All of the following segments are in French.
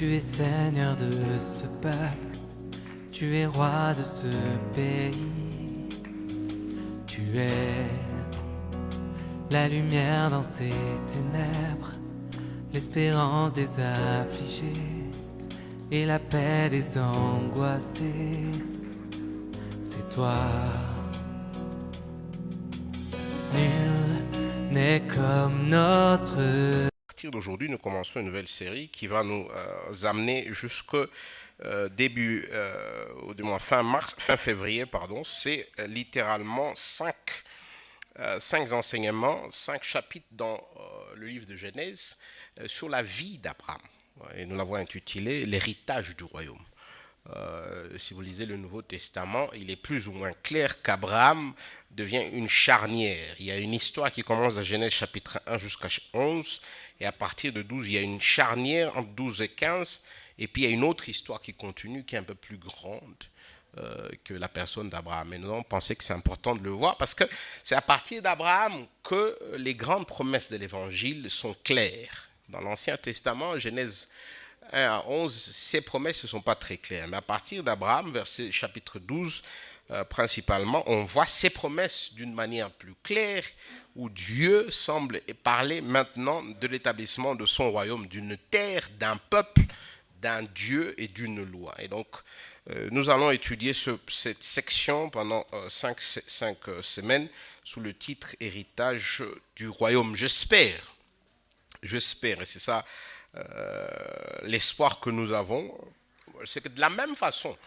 Tu es Seigneur de ce peuple, tu es roi de ce pays. Tu es la lumière dans ces ténèbres, l'espérance des affligés et la paix des angoissés. C'est toi. Nul n'est comme notre. À partir d'aujourd'hui, nous commençons une nouvelle série qui va nous amener jusqu'au début, ou du moins fin février, pardon. C'est littéralement cinq enseignements, 5 chapitres dans le livre de Genèse sur la vie d'Abraham. Et nous l'avons intitulé l'héritage du royaume. Si vous lisez le Nouveau Testament, il est plus ou moins clair qu'Abraham devient une charnière. Il y a une histoire qui commence à Genèse chapitre 1 jusqu'à 11, et à partir de 12, il y a une charnière entre 12 et 15, et puis il y a une autre histoire qui continue, qui est un peu plus grande que la personne d'Abraham. Et nous avons pensé que c'est important de le voir, parce que c'est à partir d'Abraham que les grandes promesses de l'Évangile sont claires. Dans l'Ancien Testament, Genèse 1 à 11, ces promesses ne sont pas très claires. Mais à partir d'Abraham, verset chapitre 12, principalement, on voit ces promesses d'une manière plus claire, où Dieu semble parler maintenant de l'établissement de son royaume, d'une terre, d'un peuple, d'un Dieu et d'une loi. Et donc, nous allons étudier cette section pendant 5 semaines sous le titre « Héritage du royaume ». J'espère, et c'est ça l'espoir que nous avons, c'est que de la même façon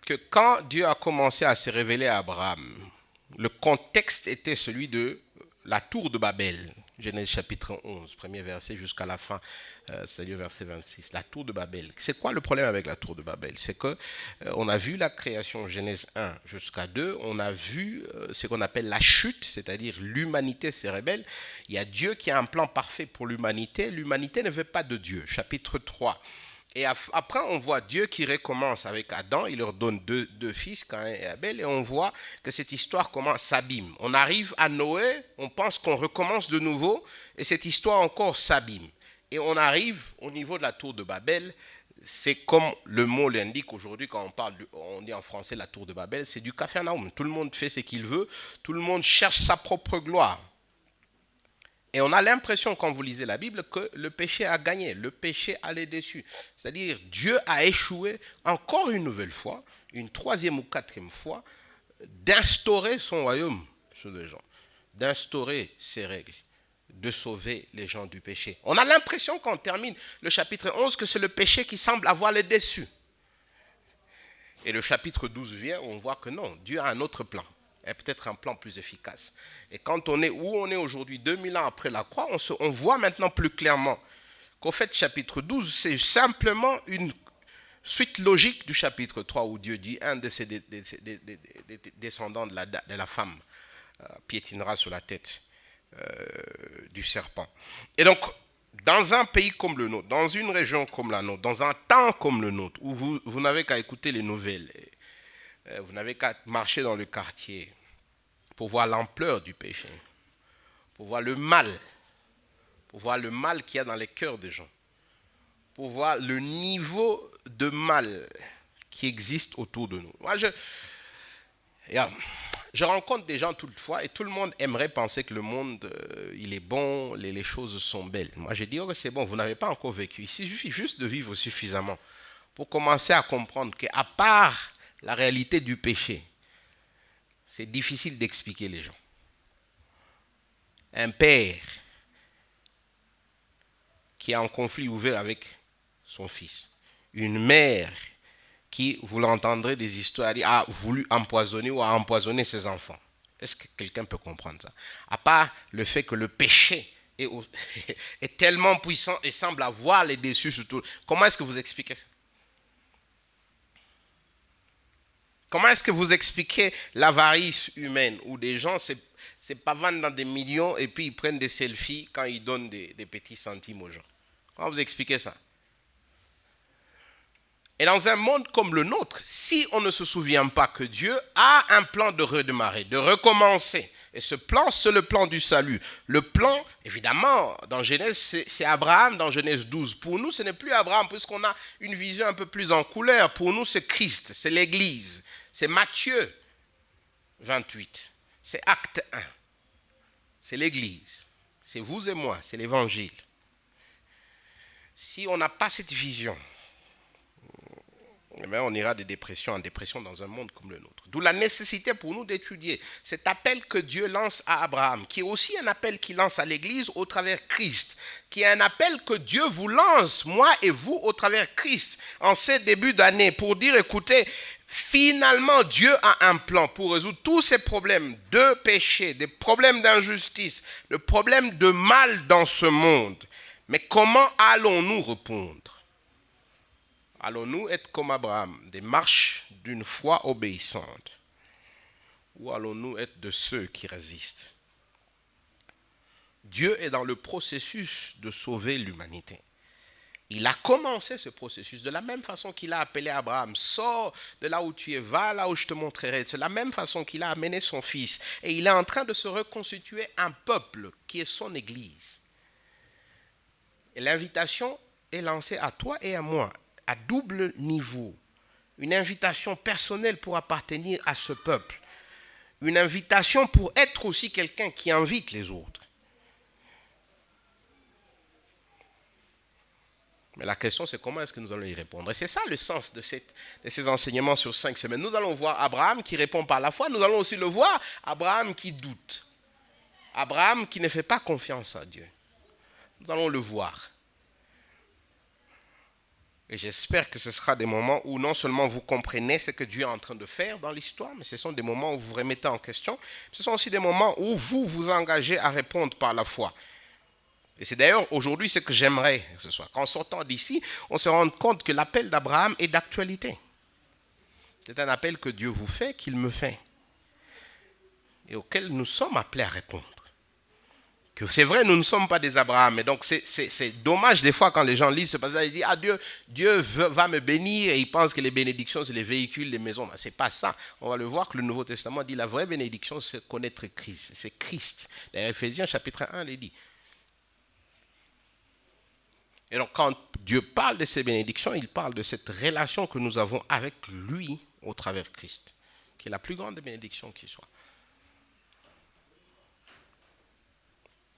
que quand Dieu a commencé à se révéler à Abraham, le contexte était celui de la tour de Babel. Genèse chapitre 11, premier verset jusqu'à la fin, c'est-à-dire verset 26. La tour de Babel. C'est quoi le problème avec la tour de Babel? C'est que on a vu la création, Genèse 1 jusqu'à 2. On a vu ce qu'on appelle la chute, c'est-à-dire l'humanité se rébelle. Il y a Dieu qui a un plan parfait pour l'humanité. L'humanité ne veut pas de Dieu. Chapitre 3. Et après, on voit Dieu qui recommence avec Adam. Il leur donne deux fils, Caïn et Abel. Et on voit que cette histoire s'abîme. On arrive à Noé, on pense qu'on recommence de nouveau. Et cette histoire encore s'abîme. Et on arrive au niveau de la tour de Babel. C'est comme le mot l'indique aujourd'hui quand on dit en français la tour de Babel. C'est du Capharnaüm. Tout le monde fait ce qu'il veut. Tout le monde cherche sa propre gloire. Et on a l'impression, quand vous lisez la Bible, que le péché a gagné, le péché allait dessus. C'est-à-dire, Dieu a échoué encore une nouvelle fois, une troisième ou quatrième fois, d'instaurer son royaume sur les gens, d'instaurer ses règles, de sauver les gens du péché. On a l'impression, quand on termine le chapitre 11, que c'est le péché qui semble avoir le dessus. Et le chapitre 12 vient, on voit que non, Dieu a un autre plan. Et peut-être un plan plus efficace. Et quand on est où on est aujourd'hui, 2000 ans après la croix, on voit maintenant plus clairement qu'au fait, chapitre 12, c'est simplement une suite logique du chapitre 3, où Dieu dit, un de ses descendants de la femme piétinera sur la tête du serpent. Et donc, dans un pays comme le nôtre, dans une région comme la nôtre, dans un temps comme le nôtre, où vous n'avez qu'à écouter les nouvelles, vous n'avez qu'à marcher dans le quartier pour voir l'ampleur du péché, pour voir le mal qu'il y a dans les cœurs des gens, pour voir le niveau de mal qui existe autour de nous. Moi, je rencontre des gens toutefois et tout le monde aimerait penser que le monde, il est bon, les choses sont belles. Moi, je dis, oh, c'est bon, vous n'avez pas encore vécu. Il suffit juste de vivre suffisamment pour commencer à comprendre qu'à part la réalité du péché, c'est difficile d'expliquer les gens. Un père qui est en conflit ouvert avec son fils. Une mère qui, vous l'entendrez des histoires, a voulu empoisonner ou a empoisonné ses enfants. Est-ce que quelqu'un peut comprendre ça? À part le fait que le péché est tellement puissant et semble avoir les dessus sur tout. Comment est-ce que vous expliquez ça? Comment est-ce que vous expliquez l'avarice humaine où des gens se pavanent dans des millions et puis ils prennent des selfies quand ils donnent des petits centimes aux gens? Comment vous expliquez ça? Et dans un monde comme le nôtre, si on ne se souvient pas que Dieu a un plan de redémarrer, de recommencer, Et ce plan, c'est le plan du salut. Le plan, évidemment, dans Genèse, c'est Abraham, dans Genèse 12. Pour nous, ce n'est plus Abraham, puisqu'on a une vision un peu plus en couleur. Pour nous, c'est Christ, c'est l'Église. C'est Matthieu 28. C'est Acte 1. C'est l'Église. C'est vous et moi, c'est l'Évangile. Si on n'a pas cette vision, eh bien, on ira de dépression en dépression dans un monde comme le nôtre. D'où la nécessité pour nous d'étudier cet appel que Dieu lance à Abraham, qui est aussi un appel qu'il lance à l'Église au travers Christ, qui est un appel que Dieu vous lance, moi et vous, au travers Christ, en ces débuts d'année, pour dire, écoutez, finalement, Dieu a un plan pour résoudre tous ces problèmes de péché, des problèmes d'injustice, le problème de mal dans ce monde. Mais comment allons-nous répondre? Allons-nous être comme Abraham, des marches d'une foi obéissante? Ou allons-nous être de ceux qui résistent? Dieu est dans le processus de sauver l'humanité. Il a commencé ce processus de la même façon qu'il a appelé Abraham. Sors de là où tu es, va là où je te montrerai. C'est la même façon qu'il a amené son fils. Et il est en train de se reconstituer un peuple qui est son Église. Et l'invitation est lancée à toi et à moi, à double niveau. Une invitation personnelle pour appartenir à ce peuple. Une invitation pour être aussi quelqu'un qui invite les autres. Mais la question, c'est comment est-ce que nous allons y répondre? Et c'est ça le sens de ces enseignements sur 5 semaines. Nous allons voir Abraham qui répond par la foi. Nous allons aussi le voir, Abraham qui doute. Abraham qui ne fait pas confiance à Dieu. Nous allons le voir. Et j'espère que ce sera des moments où non seulement vous comprenez ce que Dieu est en train de faire dans l'histoire, mais ce sont des moments où vous vous remettez en question. Ce sont aussi des moments où vous vous engagez à répondre par la foi. Et c'est d'ailleurs aujourd'hui ce que j'aimerais ce soir. Qu'en sortant d'ici, on se rende compte que l'appel d'Abraham est d'actualité. C'est un appel que Dieu vous fait, qu'il me fait. Et auquel nous sommes appelés à répondre. Que c'est vrai, nous ne sommes pas des Abraham. Et donc c'est dommage des fois quand les gens lisent ce passage, ils disent, ah Dieu va me bénir, et ils pensent que les bénédictions, c'est les véhicules, les maisons. Ce n'est pas ça. On va le voir que le Nouveau Testament dit, la vraie bénédiction, c'est connaître Christ. C'est Christ. Les Éphésiens chapitre 1 les dit. Et donc, quand Dieu parle de ces bénédictions, il parle de cette relation que nous avons avec lui au travers Christ, qui est la plus grande bénédiction qui soit.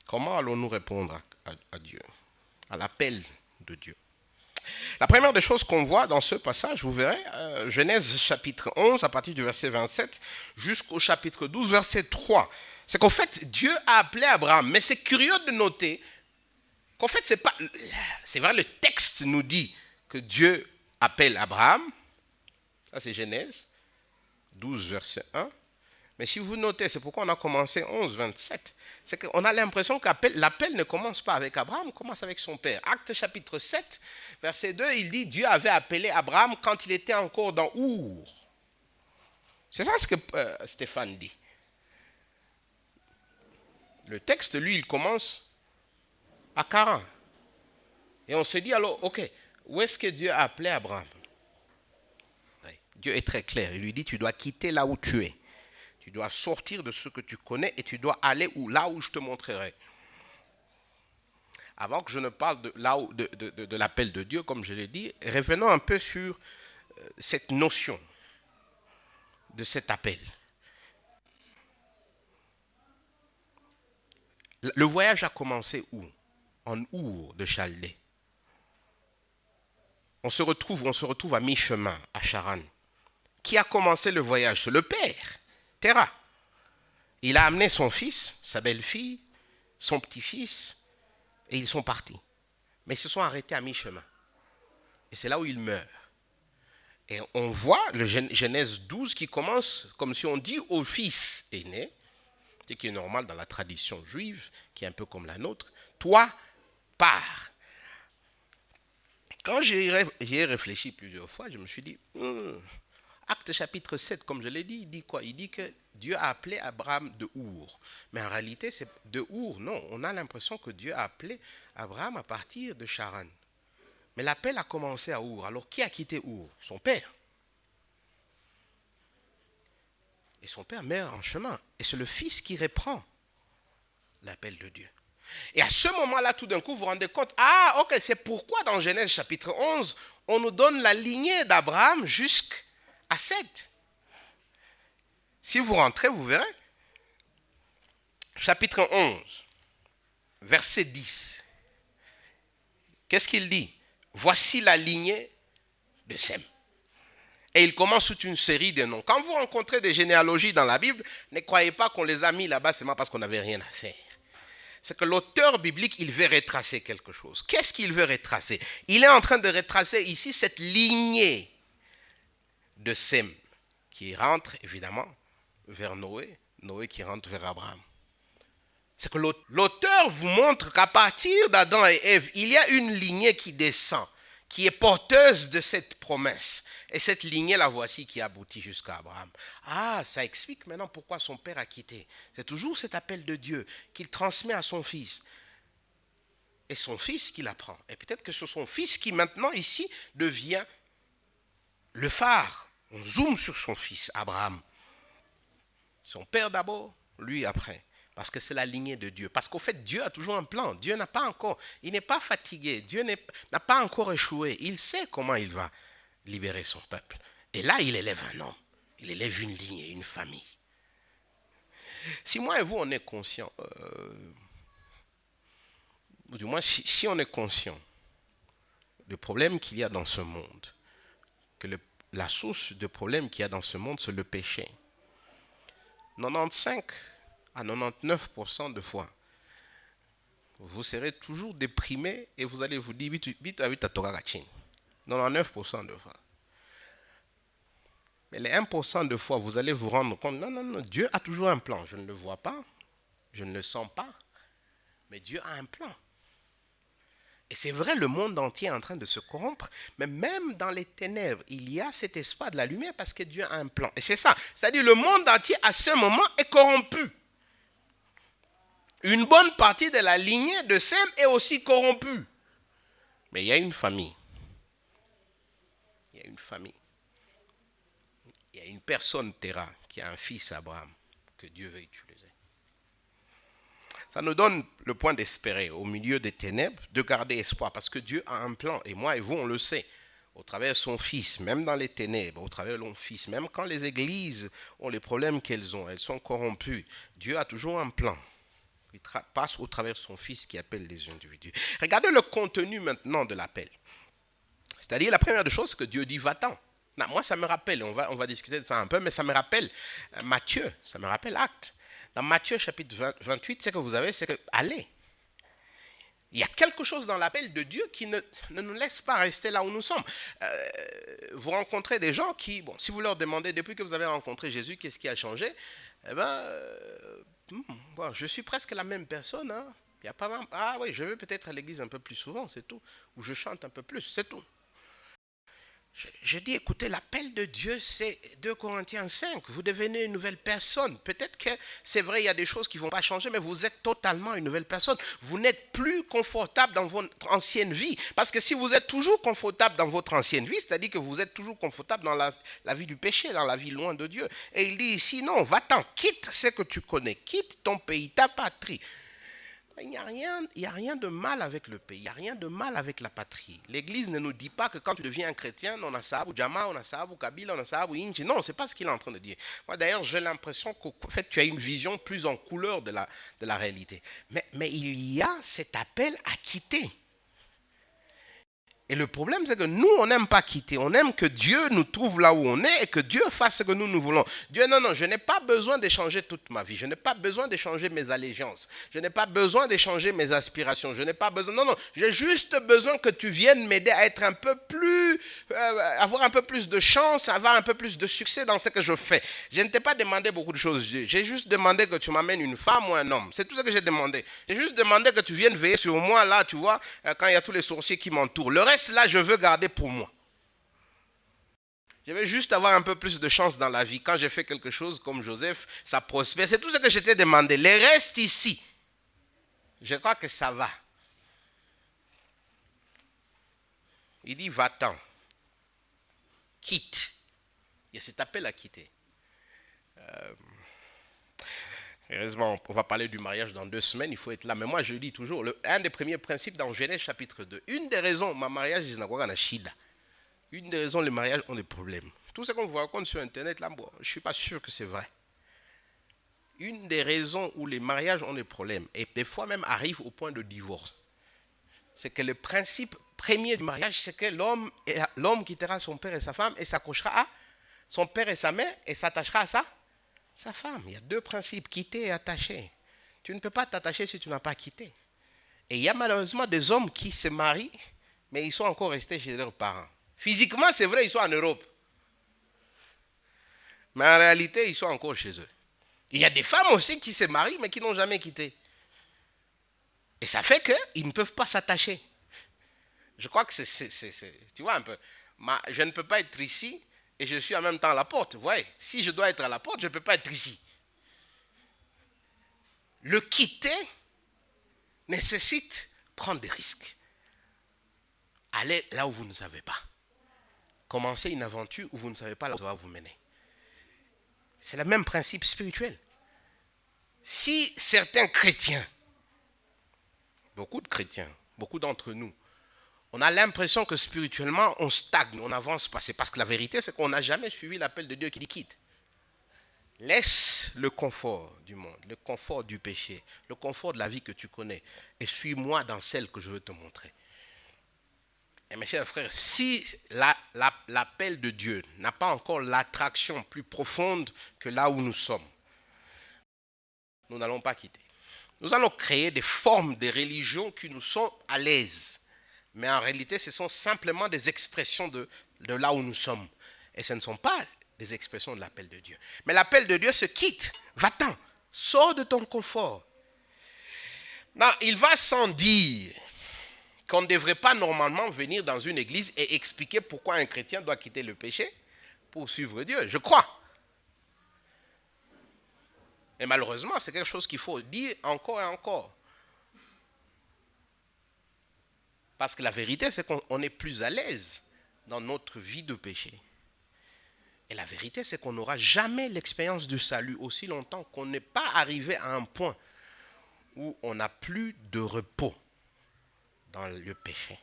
Comment allons-nous répondre à Dieu, à l'appel de Dieu? La première des choses qu'on voit dans ce passage, vous verrez, Genèse chapitre 11, à partir du verset 27, jusqu'au chapitre 12, verset 3, c'est qu'en fait, Dieu a appelé Abraham. Mais c'est curieux de noter qu'en fait, c'est vrai, le texte nous dit que Dieu appelle Abraham. Ça, c'est Genèse 12, verset 1. Mais si vous notez, c'est pourquoi on a commencé 11, 27. C'est qu'on a l'impression que l'appel ne commence pas avec Abraham, commence avec son père. Acte chapitre 7, verset 2, il dit Dieu avait appelé Abraham quand il était encore dans Our. C'est ça ce que Stéphane dit. Le texte, lui, il commence à Charan. Et on se dit alors, ok, où est-ce que Dieu a appelé Abraham? Oui. Dieu est très clair. Il lui dit, tu dois quitter là où tu es. Tu dois sortir de ce que tu connais et tu dois aller là où je te montrerai. Avant que je ne parle de l'appel de Dieu, comme je l'ai dit, revenons un peu sur cette notion de cet appel. Le voyage a commencé où? En Our de Chaldée. On se retrouve à mi-chemin, à Charan. Qui a commencé le voyage? C'est le père, Terah. Il a amené son fils, sa belle-fille, son petit-fils, et ils sont partis. Mais ils se sont arrêtés à mi-chemin. Et c'est là où ils meurent. Et on voit le Genèse 12 qui commence comme si on dit au fils aîné, ce qui est normal dans la tradition juive, qui est un peu comme la nôtre, toi, pars. Quand j'y ai réfléchi plusieurs fois, je me suis dit, Acte chapitre 7, comme je l'ai dit, il dit quoi? Il dit que Dieu a appelé Abraham de Our. Mais en réalité, c'est de Our, non. On a l'impression que Dieu a appelé Abraham à partir de Charan. Mais l'appel a commencé à Our. Alors, qui a quitté Our? Son père. Et son père met en chemin. Et c'est le fils qui reprend l'appel de Dieu. Et à ce moment-là, tout d'un coup, vous vous rendez compte, ah, ok, c'est pourquoi dans Genèse chapitre 11, on nous donne la lignée d'Abraham jusqu'à Seth. Si vous rentrez, vous verrez. Chapitre 11, verset 10. Qu'est-ce qu'il dit? Voici la lignée de Sem. Et il commence toute une série de noms. Quand vous rencontrez des généalogies dans la Bible, ne croyez pas qu'on les a mis là-bas seulement parce qu'on n'avait rien à faire. C'est que l'auteur biblique, il veut retracer quelque chose. Qu'est-ce qu'il veut retracer? Il est en train de retracer ici cette lignée de Sem qui rentre évidemment vers Noé, Noé qui rentre vers Abraham. C'est que l'auteur vous montre qu'à partir d'Adam et Ève, il y a une lignée qui descend, qui est porteuse de cette promesse. Et cette lignée, la voici qui aboutit jusqu'à Abraham. Ah, ça explique maintenant pourquoi son père a quitté. C'est toujours cet appel de Dieu qu'il transmet à son fils. Et son fils qui l'apprend. Et peut-être que c'est son fils qui maintenant ici devient le phare. On zoome sur son fils, Abraham. Son père d'abord, lui après. Parce que c'est la lignée de Dieu. Parce qu'au fait, Dieu a toujours un plan. Dieu n'a pas encore, il n'est pas fatigué. Dieu n'a pas encore échoué. Il sait comment il va libérer son peuple. Et là, il élève un homme. Il élève une lignée, une famille. Si moi et vous, on est conscient, ou du moins si on est conscient du problème qu'il y a dans ce monde, que la source de problème qu'il y a dans ce monde, c'est le péché. 95 à 99% de fois, vous serez toujours déprimé et vous allez vous dire 99% de fois. Mais les 1% de fois, vous allez vous rendre compte, non, Dieu a toujours un plan. Je ne le vois pas, je ne le sens pas, mais Dieu a un plan. Et c'est vrai, le monde entier est en train de se corrompre, mais même dans les ténèbres, il y a cet espoir de la lumière parce que Dieu a un plan. Et c'est ça, c'est-à-dire le monde entier à ce moment est corrompu. Une bonne partie de la lignée de Sem est aussi corrompue. Mais il y a une famille. Il y a une famille. Il y a une personne, Terah, qui a un fils, Abraham, que Dieu veut utiliser. Ça nous donne le point d'espérer au milieu des ténèbres, de garder espoir, parce que Dieu a un plan, et moi et vous, on le sait, au travers de son Fils, même dans les ténèbres, au travers de son Fils, même quand les églises ont les problèmes qu'elles ont, elles sont corrompues, Dieu a toujours un plan. Il passe au travers de son Fils qui appelle les individus. Regardez le contenu maintenant de l'appel. C'est-à-dire, la première des choses, c'est que Dieu dit, va-t'en. Moi, ça me rappelle, on va discuter de ça un peu, mais ça me rappelle Matthieu, ça me rappelle Actes. Dans Matthieu chapitre 28, c'est que vous avez, c'est que, allez. Il y a quelque chose dans l'appel de Dieu qui ne nous laisse pas rester là où nous sommes. Vous rencontrez des gens qui, bon, si vous leur demandez, depuis que vous avez rencontré Jésus, qu'est-ce qui a changé? Eh bien, bon, je suis presque la même personne. Hein. Il y a pas mal, ah oui, je vais peut-être à l'église un peu plus souvent, c'est tout. Ou je chante un peu plus, c'est tout. Je dis, écoutez, l'appel de Dieu, c'est 2 Corinthiens 5. Vous devenez une nouvelle personne. Peut-être que c'est vrai, il y a des choses qui ne vont pas changer, mais vous êtes totalement une nouvelle personne. Vous n'êtes plus confortable dans votre ancienne vie. Parce que si vous êtes toujours confortable dans votre ancienne vie, c'est-à-dire que vous êtes toujours confortable dans la vie du péché, dans la vie loin de Dieu. Et il dit ici, non, va-t'en, quitte ce que tu connais, quitte ton pays, ta patrie. Il n'y a rien de mal avec le pays, il n'y a rien de mal avec la patrie. L'Église ne nous dit pas que quand tu deviens un chrétien, on a Sahabou Jama, on a Sahabou Kabila, on a Sahabou Inji. Non, ce n'est pas ce qu'il est en train de dire. Moi d'ailleurs, j'ai l'impression qu'en fait, tu as une vision plus en couleur de la réalité. Mais il y a cet appel à quitter. Et le problème, c'est que nous, on n'aime pas quitter. On aime que Dieu nous trouve là où on est et que Dieu fasse ce que nous voulons. Dieu, non, je n'ai pas besoin d'échanger toute ma vie. Je n'ai pas besoin d'échanger mes allégeances. Je n'ai pas besoin d'échanger mes aspirations. Je n'ai pas besoin... Non, j'ai juste besoin que tu viennes m'aider à être un peu plus... avoir un peu plus de chance, avoir un peu plus de succès dans ce que je fais. Je ne t'ai pas demandé beaucoup de choses. J'ai juste demandé que tu m'amènes une femme ou un homme. C'est tout ce que j'ai demandé. J'ai juste demandé que tu viennes veiller sur moi, là, tu vois, quand il y a tous les sorciers qui m'entourent. Le reste, là, je veux garder pour moi. Je veux juste avoir un peu plus de chance dans la vie. Quand j'ai fait quelque chose comme Joseph, ça prospère. C'est tout ce que je t'ai demandé. Les restes ici, je crois que ça va. Il dit, va-t'en. Quitte. Il y a cet appel à quitter. Heureusement, on va parler du mariage dans 2 semaines, il faut être là. Mais moi, je dis toujours, un des premiers principes dans Genèse chapitre 2, une des raisons, ma mariage, une des raisons, les mariages ont des problèmes. Tout ce qu'on vous raconte sur Internet, là, bon, je ne suis pas sûr que c'est vrai. Une des raisons où les mariages ont des problèmes, et des fois même arrivent au point de divorce, c'est que le principe premier du mariage, c'est que l'homme quittera son père et sa femme et s'accrochera à son père et sa mère et s'attachera à sa femme. Il y a 2 principes, quitter et attacher. Tu ne peux pas t'attacher si tu n'as pas quitté. Et il y a malheureusement des hommes qui se marient, mais ils sont encore restés chez leurs parents. Physiquement, c'est vrai, ils sont en Europe. Mais en réalité, ils sont encore chez eux. Il y a des femmes aussi qui se marient, mais qui n'ont jamais quitté. Et ça fait qu'ils ne peuvent pas s'attacher. Je crois que tu vois un peu, je ne peux pas être ici et je suis en même temps à la porte. Vous voyez, si je dois être à la porte, je ne peux pas être ici. Le quitter nécessite prendre des risques. Allez là où vous ne savez pas. Commencez une aventure où vous ne savez pas là où ça va vous mener. C'est le même principe spirituel. Si certains chrétiens, beaucoup de chrétiens, beaucoup d'entre nous, on a l'impression que spirituellement, on stagne, on n'avance pas. C'est parce que la vérité, c'est qu'on n'a jamais suivi l'appel de Dieu qui dit quitte. Laisse le confort du monde, le confort du péché, le confort de la vie que tu connais et suis-moi dans celle que je veux te montrer. Et mes chers frères, si l'appel de Dieu n'a pas encore l'attraction plus profonde que là où nous sommes, nous n'allons pas quitter. Nous allons créer des formes de religion qui nous sont à l'aise. Mais en réalité, ce sont simplement des expressions de là où nous sommes. Et ce ne sont pas des expressions de l'appel de Dieu. Mais l'appel de Dieu se quitte. Va-t'en. Sors de ton confort. Non, il va sans dire qu'on ne devrait pas normalement venir dans une église et expliquer pourquoi un chrétien doit quitter le péché pour suivre Dieu. Je crois. Et malheureusement, c'est quelque chose qu'il faut dire encore et encore. Parce que la vérité, c'est qu'on est plus à l'aise dans notre vie de péché. Et la vérité, c'est qu'on n'aura jamais l'expérience du salut aussi longtemps qu'on n'est pas arrivé à un point où on n'a plus de repos dans le péché.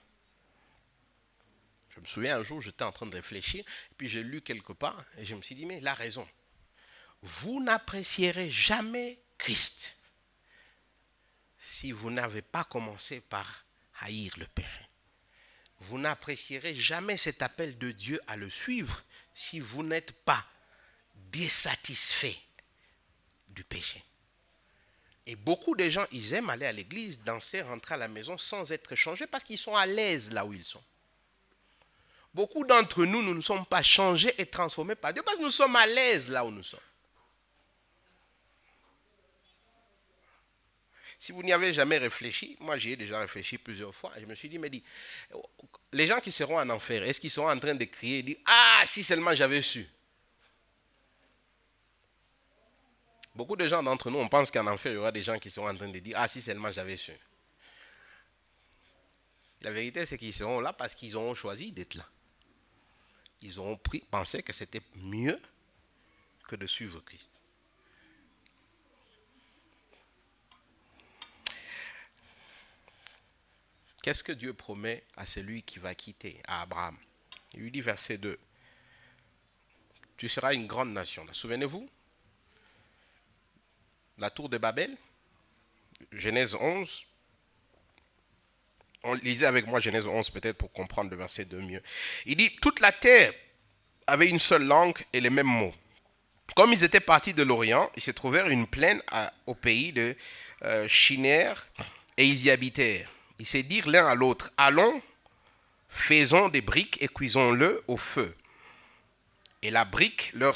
Je me souviens un jour, j'étais en train de réfléchir, puis j'ai lu quelque part, et je me suis dit, mais il a raison. Vous n'apprécierez jamais Christ si vous n'avez pas commencé par haïr le péché. Vous n'apprécierez jamais cet appel de Dieu à le suivre si vous n'êtes pas dissatisfait du péché. Et beaucoup de gens, ils aiment aller à l'église, danser, rentrer à la maison sans être changés parce qu'ils sont à l'aise là où ils sont. Beaucoup d'entre nous, nous ne sommes pas changés et transformés par Dieu parce que nous sommes à l'aise là où nous sommes. Si vous n'y avez jamais réfléchi, moi j'y ai déjà réfléchi plusieurs fois, je me suis dit, les gens qui seront en enfer, est-ce qu'ils seront en train de crier et dire, ah, si seulement j'avais su. Beaucoup de gens d'entre nous, on pense qu'en enfer, il y aura des gens qui seront en train de dire, ah, si seulement j'avais su. La vérité, c'est qu'ils seront là parce qu'ils auront choisi d'être là. Ils auront pensé que c'était mieux que de suivre Christ. Qu'est-ce que Dieu promet à celui qui va quitter, à Abraham? Il lui dit, verset 2, « Tu seras une grande nation. » Souvenez-vous, la tour de Babel, Genèse 11. On lisait avec moi Genèse 11 peut-être pour comprendre le verset 2 mieux. Il dit, toute la terre avait une seule langue et les mêmes mots. Comme ils étaient partis de l'Orient, ils se trouvèrent une plaine au pays de Shinér et ils y habitèrent. Ils se dirent l'un à l'autre, allons, faisons des briques et cuisons-le au feu. Et la brique leur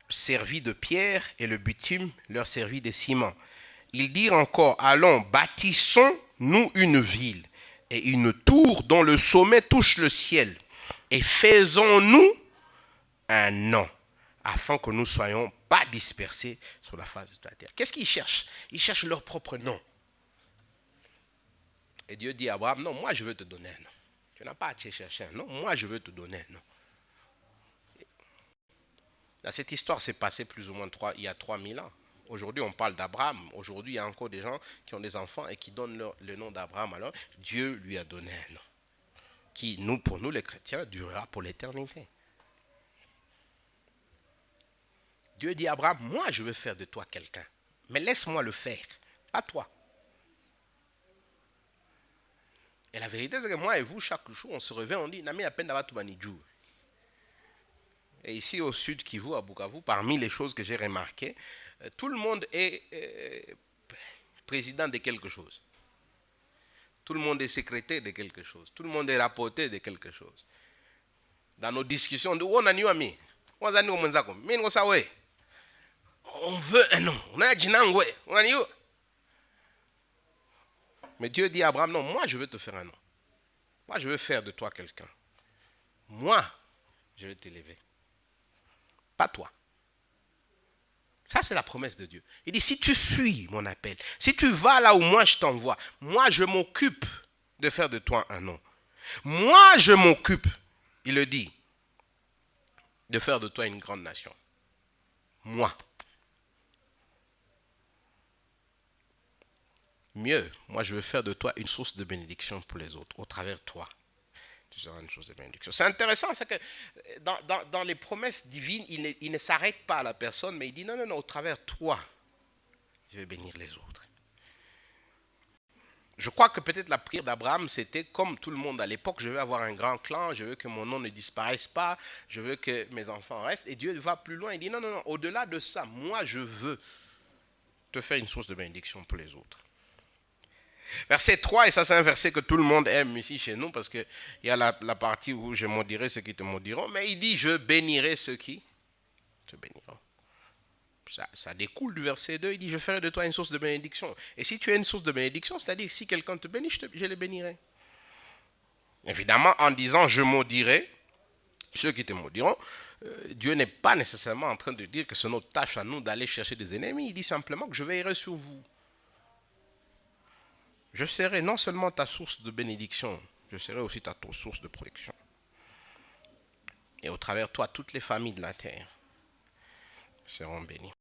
servit de pierre et le bitume leur servit de ciment. Ils dirent encore, allons, bâtissons-nous une ville et une tour dont le sommet touche le ciel. Et faisons-nous un nom, afin que nous ne soyons pas dispersés sur la face de la terre. Qu'est-ce qu'ils cherchent? Ils cherchent leur propre nom. Et Dieu dit à Abraham, non, moi je veux te donner un nom. Tu n'as pas à te chercher un nom, moi je veux te donner un nom. Cette histoire s'est passée plus ou moins il y a 3000 ans. Aujourd'hui, on parle d'Abraham. Aujourd'hui, il y a encore des gens qui ont des enfants et qui donnent le nom d'Abraham. Alors, Dieu lui a donné un nom qui, pour nous les chrétiens, durera pour l'éternité. Dieu dit à Abraham, moi je veux faire de toi quelqu'un, mais laisse-moi le faire, pas toi. Et la vérité, c'est que moi et vous, chaque jour, on se réveille, on dit, Nami à peine d'avoir tout banidjou. Et ici au sud Kivu, à Bukavu, parmi les choses que j'ai remarquées, tout le monde est président de quelque chose. Tout le monde est secrétaire de quelque chose. Tout le monde est rapporteur de quelque chose. Dans nos discussions, on dit, on a ni ami. On veut un nom. On a un nom. Mais Dieu dit à Abraham, non, moi je veux te faire un nom. Moi je veux faire de toi quelqu'un. Moi, je vais t'élever. Pas toi. Ça, c'est la promesse de Dieu. Il dit, si tu suis mon appel, si tu vas là où moi je t'envoie, moi je m'occupe de faire de toi un nom. Moi je m'occupe, il le dit, de faire de toi une grande nation. Moi. Mieux, moi je veux faire de toi une source de bénédiction pour les autres, au travers de toi. Tu seras une source de bénédiction. C'est intéressant, c'est que dans les promesses divines, il ne s'arrête pas à la personne, mais il dit non, non, non, au travers de toi, je vais bénir les autres. Je crois que peut-être la prière d'Abraham, c'était comme tout le monde à l'époque, je veux avoir un grand clan, je veux que mon nom ne disparaisse pas, je veux que mes enfants restent. Et Dieu va plus loin, il dit non, non, non, au-delà de ça, moi je veux te faire une source de bénédiction pour les autres. Verset 3, et ça c'est un verset que tout le monde aime ici chez nous, parce qu'il y a la partie où je maudirai ceux qui te maudiront, mais il dit je bénirai ceux qui te béniront. Ça découle du verset 2, il dit je ferai de toi une source de bénédiction. Et si tu es une source de bénédiction, c'est-à-dire si quelqu'un te bénit, je les bénirai. Évidemment, en disant je maudirai ceux qui te maudiront, Dieu n'est pas nécessairement en train de dire que c'est notre tâche à nous d'aller chercher des ennemis, il dit simplement que je veillerai sur vous. Je serai non seulement ta source de bénédiction, je serai aussi ta source de protection. Et au travers de toi, toutes les familles de la terre seront bénies.